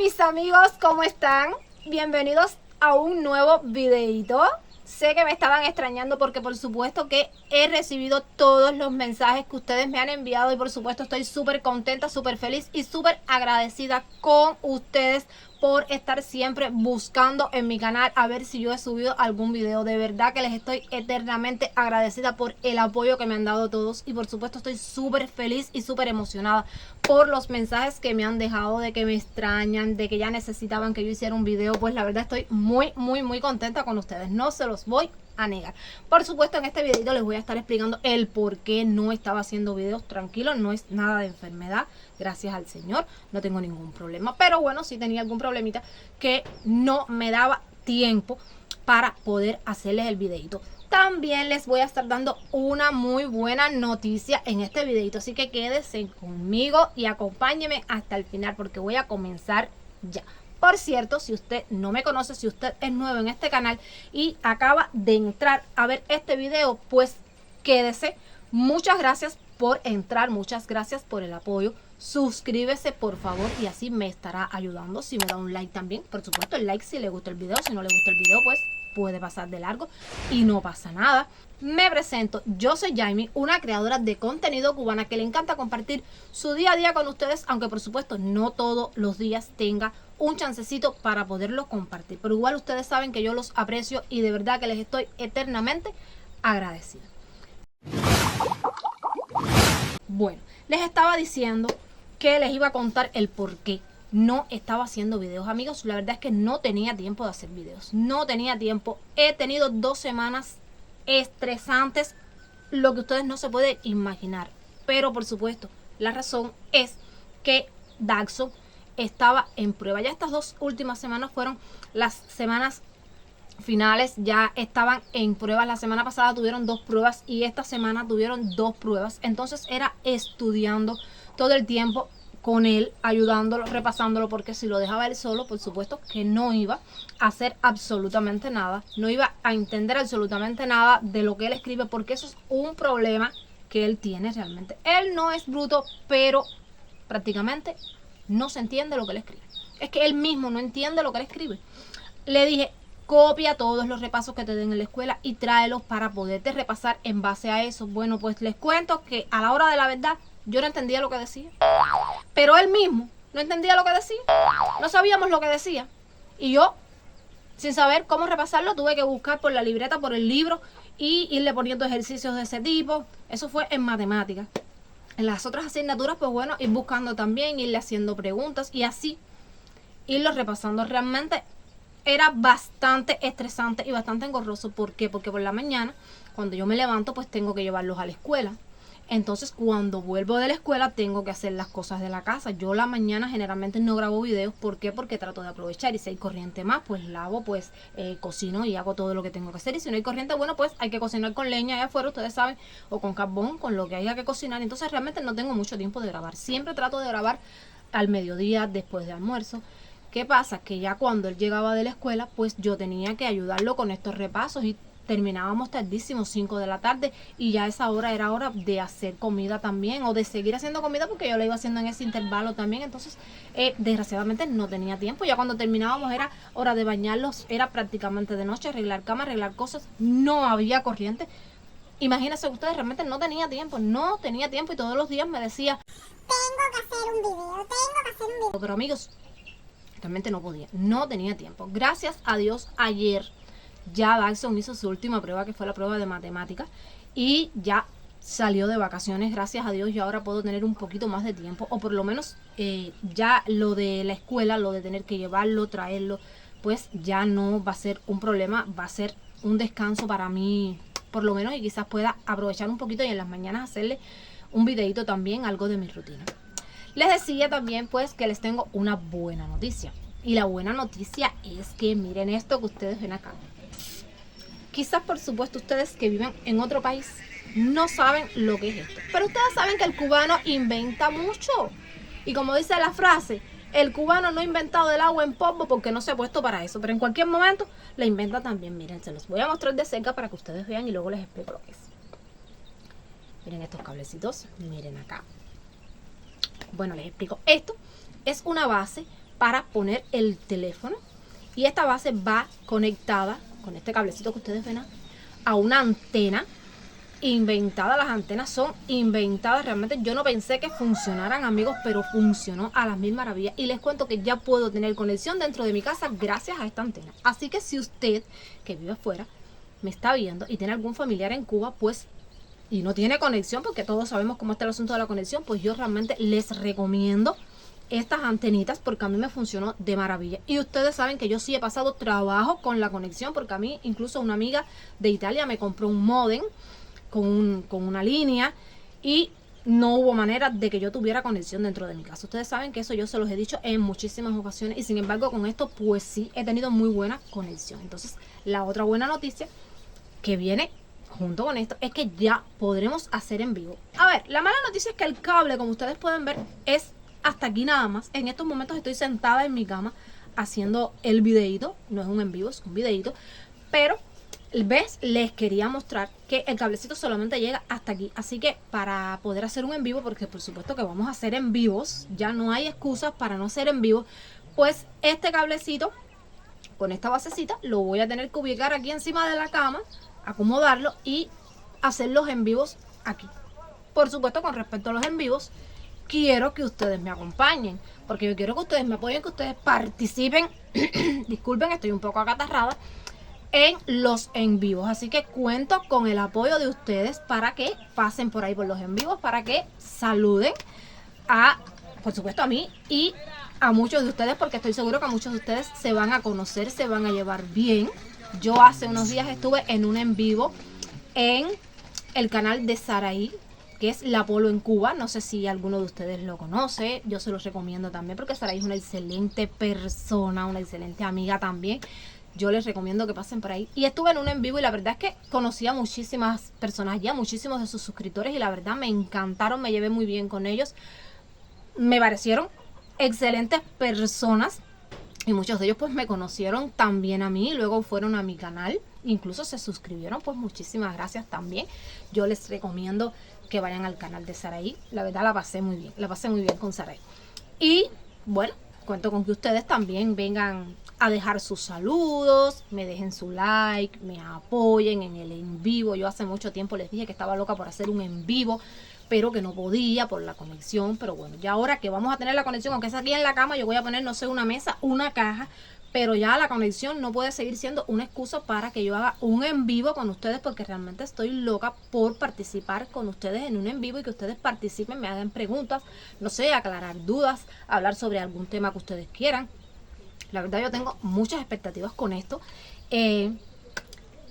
mis amigos, ¿cómo están? Bienvenidos a un nuevo videito. Sé que me estaban extrañando porque por supuesto que he recibido todos los mensajes que ustedes me han enviado y por supuesto estoy súper contenta, súper feliz y súper agradecida con ustedes por estar siempre buscando en mi canal a ver si yo he subido algún video. De verdad que les estoy eternamente agradecida por el apoyo que me han dado todos y por supuesto estoy súper feliz y súper emocionada por los mensajes que me han dejado de que me extrañan, de que ya necesitaban que yo hiciera un video. Pues la verdad estoy muy contenta con ustedes, no se los voy a negar. Por supuesto en este videito les voy a estar explicando el por qué no estaba haciendo videos. Tranquilo, no es nada de enfermedad, gracias al Señor, no tengo ningún problema, pero bueno, sí tenía algún problemita que no me daba tiempo para poder hacerles el videito. También les voy a estar dando una muy buena noticia en este videito, así que quédense conmigo y acompáñenme hasta el final porque voy a comenzar ya. Por cierto, si usted no me conoce, si usted es nuevo en este canal y acaba de entrar a ver este video, pues quédese. Muchas gracias por entrar, muchas gracias por el apoyo. Suscríbese por favor y así me estará ayudando. Si me da un like también, por supuesto el like si le gusta el video. Si no le gusta el video, pues puede pasar de largo y no pasa nada. Me presento, yo soy Jaime, una creadora de contenido cubana que le encanta compartir su día a día con ustedes, aunque por supuesto no todos los días tenga un chancecito para poderlo compartir, pero igual ustedes saben que yo los aprecio y de verdad que les estoy eternamente agradecida. Bueno, les estaba diciendo que les iba a contar el por qué no estaba haciendo videos, amigos. La verdad es que no tenía tiempo de hacer videos, no tenía tiempo. He tenido 2 semanas estresantes, lo que ustedes no se pueden imaginar, pero por supuesto la razón es que Daxon estaba en prueba. Ya estas 2 últimas semanas fueron las semanas finales, ya estaban en pruebas. La semana pasada tuvieron 2 pruebas y esta semana tuvieron 2 pruebas, entonces era estudiando todo el tiempo con él, ayudándolo, repasándolo, porque si lo dejaba él solo, por supuesto que no iba a hacer absolutamente nada, no iba a entender absolutamente nada de lo que él escribe, porque eso es un problema que él tiene realmente. Él no es bruto, pero prácticamente no se entiende lo que él escribe. Es que él mismo no entiende lo que él escribe. Le dije, copia todos los repasos que te den en la escuela y tráelos para poderte repasar en base a eso. Bueno, pues les cuento que a la hora de la verdad yo no entendía lo que decía, pero él mismo no entendía lo que decía, no sabíamos lo que decía y yo, sin saber cómo repasarlo, tuve que buscar por la libreta, por el libro y irle poniendo ejercicios de ese tipo. Eso fue en matemáticas. En las otras asignaturas, pues bueno, ir buscando también, irle haciendo preguntas y así irlo repasando. Realmente era bastante estresante y bastante engorroso. ¿Por qué? Porque por la mañana, cuando yo me levanto, pues tengo que llevarlos a la escuela. Entonces cuando vuelvo de la escuela tengo que hacer las cosas de la casa. Yo la mañana generalmente no grabo videos. ¿Por qué? Porque trato de aprovechar y si hay corriente más, pues lavo, pues cocino y hago todo lo que tengo que hacer. Y si no hay corriente, bueno, pues hay que cocinar con leña allá afuera, ustedes saben, o con carbón, con lo que haya que cocinar. Entonces realmente no tengo mucho tiempo de grabar. Siempre trato de grabar al mediodía después de almuerzo. ¿Qué pasa? Que ya cuando él llegaba de la escuela, pues yo tenía que ayudarlo con estos repasos y terminábamos tardísimo, 5 de la tarde, y ya esa hora era hora de hacer comida también, o de seguir haciendo comida porque yo la iba haciendo en ese intervalo también. Entonces desgraciadamente no tenía tiempo. Ya cuando terminábamos era hora de bañarlos, era prácticamente de noche, arreglar cama, arreglar cosas, no había corriente. Imagínense ustedes, realmente no tenía tiempo y todos los días me decía, tengo que hacer un video, pero amigos, realmente no podía, no tenía tiempo. Gracias a Dios ayer ya Daxon hizo su última prueba, que fue la prueba de matemáticas, y ya salió de vacaciones. Gracias a Dios yo ahora puedo tener un poquito más de tiempo, o por lo menos ya lo de la escuela, lo de tener que llevarlo, traerlo, pues ya no va a ser un problema, va a ser un descanso para mí por lo menos, y quizás pueda aprovechar un poquito y en las mañanas hacerle un videito también, algo de mi rutina. Les decía también pues que les tengo una buena noticia, y la buena noticia es que miren esto que ustedes ven acá. Quizás por supuesto ustedes que viven en otro país no saben lo que es esto, pero ustedes saben que el cubano inventa mucho, y como dice la frase, el cubano no ha inventado el agua en polvo porque no se ha puesto para eso, pero en cualquier momento la inventa también. Miren, se los voy a mostrar de cerca para que ustedes vean y luego les explico lo que es. Miren estos cablecitos, miren acá. Bueno, les explico. Esto es una base para poner el teléfono. Y esta base va conectada con este cablecito que ustedes ven a una antena inventada. Las antenas son inventadas, realmente yo no pensé que funcionaran, amigos, pero funcionó a las mil maravillas. Y les cuento que ya puedo tener conexión dentro de mi casa gracias a esta antena. Así que si usted que vive afuera me está viendo y tiene algún familiar en Cuba, pues, y no tiene conexión, porque todos sabemos cómo está el asunto de la conexión, pues yo realmente les recomiendo estas antenitas porque a mí me funcionó de maravilla. Y ustedes saben que yo sí he pasado trabajo con la conexión, porque a mí incluso una amiga de Italia me compró un módem con una línea y no hubo manera de que yo tuviera conexión dentro de mi casa. Ustedes saben que eso yo se los he dicho en muchísimas ocasiones y sin embargo con esto pues sí he tenido muy buena conexión. Entonces la otra buena noticia que viene junto con esto es que ya podremos hacer en vivo. A ver, la mala noticia es que el cable, como ustedes pueden ver, es hasta aquí nada más. En estos momentos estoy sentada en mi cama haciendo el videito, no es un en vivo, es un videito, pero ¿ves? Les quería mostrar que el cablecito solamente llega hasta aquí. Así que para poder hacer un en vivo, porque por supuesto que vamos a hacer en vivos, ya no hay excusas para no hacer en vivo, pues este cablecito con esta basecita lo voy a tener que ubicar aquí encima de la cama, acomodarlo y hacer los en vivos aquí. Por supuesto, con respecto a los en vivos, quiero que ustedes me acompañen, porque yo quiero que ustedes me apoyen, que ustedes participen. Disculpen, estoy un poco acatarrada, en los en vivos. Así que cuento con el apoyo de ustedes para que pasen por ahí por los en vivos, para que saluden a, por supuesto, a mí y a muchos de ustedes, porque estoy seguro que a muchos de ustedes se van a conocer, se van a llevar bien. Yo hace unos días estuve en un en vivo en el canal de Saraí, que es La Polo en Cuba. No sé si alguno de ustedes lo conoce, yo se los recomiendo también porque Saraí es una excelente persona, una excelente amiga también. Yo les recomiendo que pasen por ahí. Y estuve en un en vivo y la verdad es que conocí a muchísimas personas ya, muchísimos de sus suscriptores, y la verdad me encantaron, me llevé muy bien con ellos. Me parecieron excelentes personas y muchos de ellos pues me conocieron también a mí, luego fueron a mi canal, incluso se suscribieron, pues muchísimas gracias también. Yo les recomiendo que vayan al canal de Saraí, la verdad la pasé muy bien con Saraí. Y bueno, cuento con que ustedes también vengan a dejar sus saludos, me dejen su like, me apoyen en el en vivo. Yo hace mucho tiempo les dije que estaba loca por hacer un en vivo, pero que no podía por la conexión. Pero bueno, ya ahora que vamos a tener la conexión, aunque sea aquí en la cama, yo voy a poner, no sé, una mesa, una caja, pero ya la conexión no puede seguir siendo una excusa para que yo haga un en vivo con ustedes, porque realmente estoy loca por participar con ustedes en un en vivo y que ustedes participen, me hagan preguntas, no sé, aclarar dudas, hablar sobre algún tema que ustedes quieran. La verdad yo tengo muchas expectativas con esto,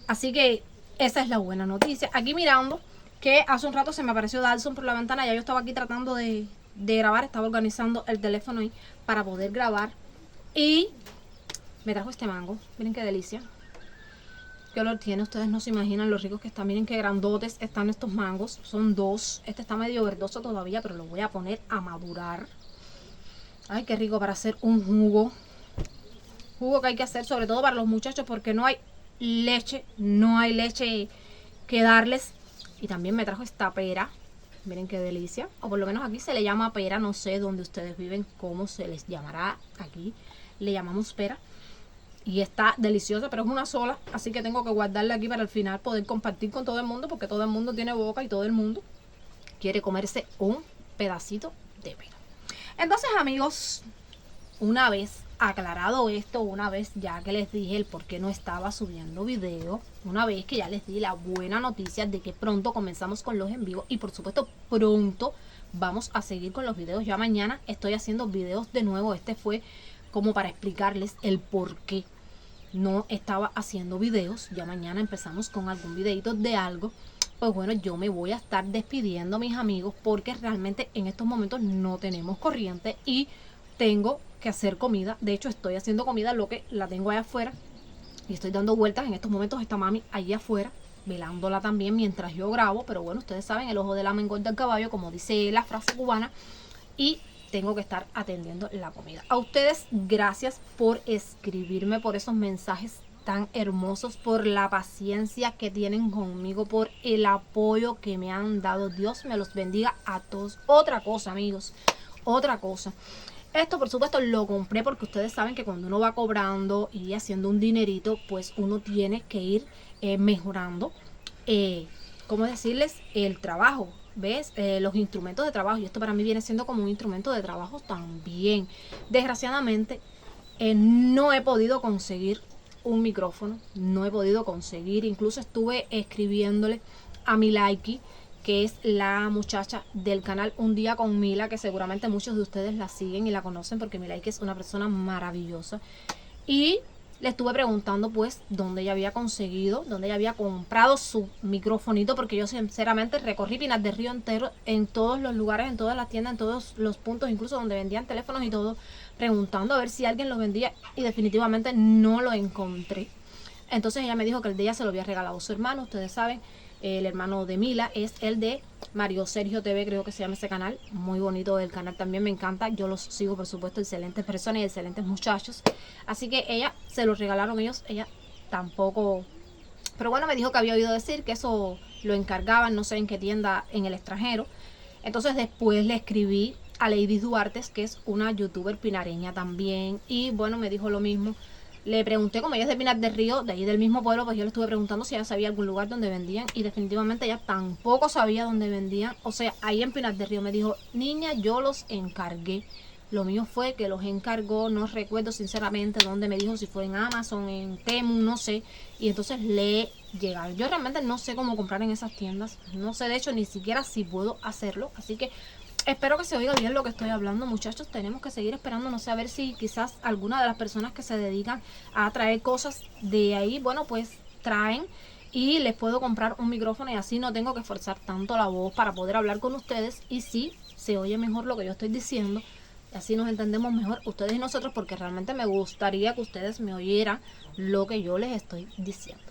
así que esa es la buena noticia. Aquí mirando que hace un rato se me apareció Dalson por la ventana, ya yo estaba aquí tratando de grabar, estaba organizando el teléfono ahí para poder grabar y me trajo este mango. Miren qué delicia, qué olor tiene, ustedes no se imaginan lo ricos que están. Miren qué grandotes están estos mangos, son dos, este está medio verdoso todavía, pero lo voy a poner a madurar. Ay, qué rico para hacer un jugo que hay que hacer, sobre todo para los muchachos, porque no hay leche que darles. Y también me trajo esta pera, miren qué delicia, o por lo menos aquí se le llama pera, no sé dónde ustedes viven cómo se les llamará, aquí le llamamos pera. Y está deliciosa, pero es una sola, así que tengo que guardarla aquí para al final poder compartir con todo el mundo, porque todo el mundo tiene boca y todo el mundo quiere comerse un pedacito de pera. Entonces, amigos, una vez aclarado esto, una vez ya que les dije el por qué no estaba subiendo video, una vez que ya les di la buena noticia de que pronto comenzamos con los en vivo y por supuesto pronto vamos a seguir con los videos. Ya mañana estoy haciendo videos de nuevo. Este fue como para explicarles el por qué no estaba haciendo videos. Ya mañana empezamos con algún videito de algo. Pues bueno, yo me voy a estar despidiendo, mis amigos, porque realmente en estos momentos no tenemos corriente y tengo que hacer comida. De hecho estoy haciendo comida, lo que la tengo allá afuera y estoy dando vueltas. En estos momentos está mami allí afuera velándola también mientras yo grabo, pero bueno, ustedes saben, el ojo de la engorda al caballo, como dice la frase cubana, y tengo que estar atendiendo la comida. A ustedes gracias por escribirme, por esos mensajes tan hermosos, por la paciencia que tienen conmigo, por el apoyo que me han dado. Dios me los bendiga a todos. Otra cosa, amigos, otra cosa. Esto por supuesto lo compré porque ustedes saben que cuando uno va cobrando y haciendo un dinerito, pues uno tiene que ir mejorando, ¿cómo decirles? El trabajo, ¿ves? Los instrumentos de trabajo. Y esto para mí viene siendo como un instrumento de trabajo también. Desgraciadamente no he podido conseguir un micrófono, no he podido conseguir, incluso estuve escribiéndole a Milaiki, que es la muchacha del canal Un Día con Mila, que seguramente muchos de ustedes la siguen y la conocen porque Milaiki es una persona maravillosa. Y le estuve preguntando pues dónde ella había conseguido, dónde ella había comprado su microfonito, porque yo sinceramente recorrí Pinar del Río entero, en todos los lugares, en todas las tiendas, en todos los puntos, incluso donde vendían teléfonos y todo, preguntando a ver si alguien los vendía y definitivamente no lo encontré. Entonces ella me dijo que el de ella se lo había regalado a su hermano. Ustedes saben, el hermano de Mila es el de Mario Sergio TV, creo que se llama ese canal. Muy bonito el canal, también me encanta. Yo los sigo, por supuesto, excelentes personas y excelentes muchachos. Así que ella se lo regalaron ellos, ella tampoco. Pero bueno, me dijo que había oído decir que eso lo encargaban, no sé en qué tienda en el extranjero. Entonces después le escribí a Lady Duarte, que es una youtuber pinareña también. Y bueno, me dijo lo mismo. Le pregunté, como ella es de Pinar del Río, de ahí del mismo pueblo, pues yo le estuve preguntando si ella sabía algún lugar donde vendían. Y definitivamente ella tampoco sabía dónde vendían. O sea, ahí en Pinar del Río me dijo, niña, yo los encargué. Lo mío fue que los encargó, no recuerdo sinceramente dónde me dijo, si fue en Amazon, en Temu, no sé. Y entonces le llegaron. Yo realmente no sé cómo comprar en esas tiendas. No sé, de hecho, ni siquiera si puedo hacerlo. Así que espero que se oiga bien lo que estoy hablando, muchachos. Tenemos que seguir esperando, no sé, a ver si quizás alguna de las personas que se dedican a traer cosas de ahí, bueno, pues traen y les puedo comprar un micrófono y así no tengo que forzar tanto la voz para poder hablar con ustedes y sí se oye mejor lo que yo estoy diciendo. Así nos entendemos mejor ustedes y nosotros, porque realmente me gustaría que ustedes me oyeran lo que yo les estoy diciendo.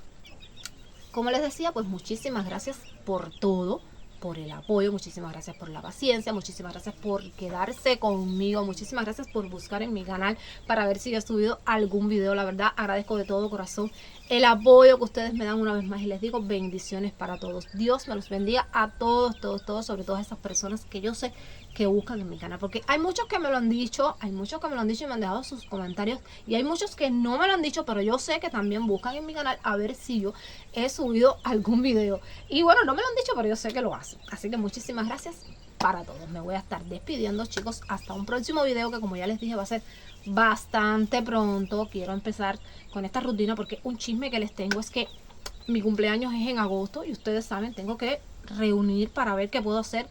Como les decía, pues muchísimas gracias por todo, por el apoyo, muchísimas gracias por la paciencia, muchísimas gracias por quedarse conmigo, muchísimas gracias por buscar en mi canal para ver si he subido algún video. La verdad, agradezco de todo corazón el apoyo que ustedes me dan una vez más y les digo bendiciones para todos. Dios me los bendiga a todos, todos, sobre todas esas personas que yo sé que buscan en mi canal, porque hay muchos que me lo han dicho, y me han dejado sus comentarios, y hay muchos que no me lo han dicho, pero yo sé que también buscan en mi canal a ver si yo he subido algún video. Y bueno, no me lo han dicho, pero yo sé que lo hacen. Así que muchísimas gracias para todos. Me voy a estar despidiendo, chicos, hasta un próximo video que, como ya les dije, va a ser bastante pronto. Quiero empezar con esta rutina porque un chisme que les tengo es que mi cumpleaños es en agosto y ustedes saben, tengo que reunir para ver qué puedo hacer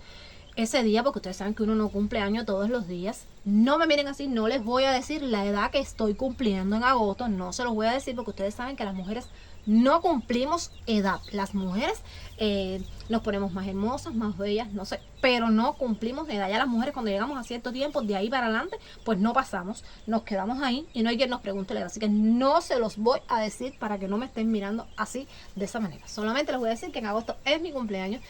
ese día, porque ustedes saben que uno no cumple año todos los días. No me miren así, no les voy a decir la edad que estoy cumpliendo en agosto, no se los voy a decir, porque ustedes saben que las mujeres no cumplimos edad. Las mujeres nos ponemos más hermosas, más bellas, no sé, pero no cumplimos edad. Ya las mujeres, cuando llegamos a cierto tiempo, de ahí para adelante, pues no pasamos, nos quedamos ahí y no hay quien nos pregunte la edad. Así que no se los voy a decir para que no me estén mirando así, de esa manera. Solamente les voy a decir que en agosto es mi cumpleaños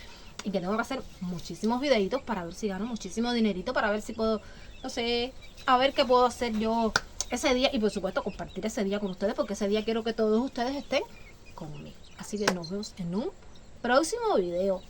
y que tengo que hacer muchísimos videitos para ver si gano muchísimo dinerito, para ver si puedo, no sé, a ver qué puedo hacer yo ese día y por supuesto compartir ese día con ustedes, porque ese día quiero que todos ustedes estén conmigo. Así que nos vemos en un próximo video.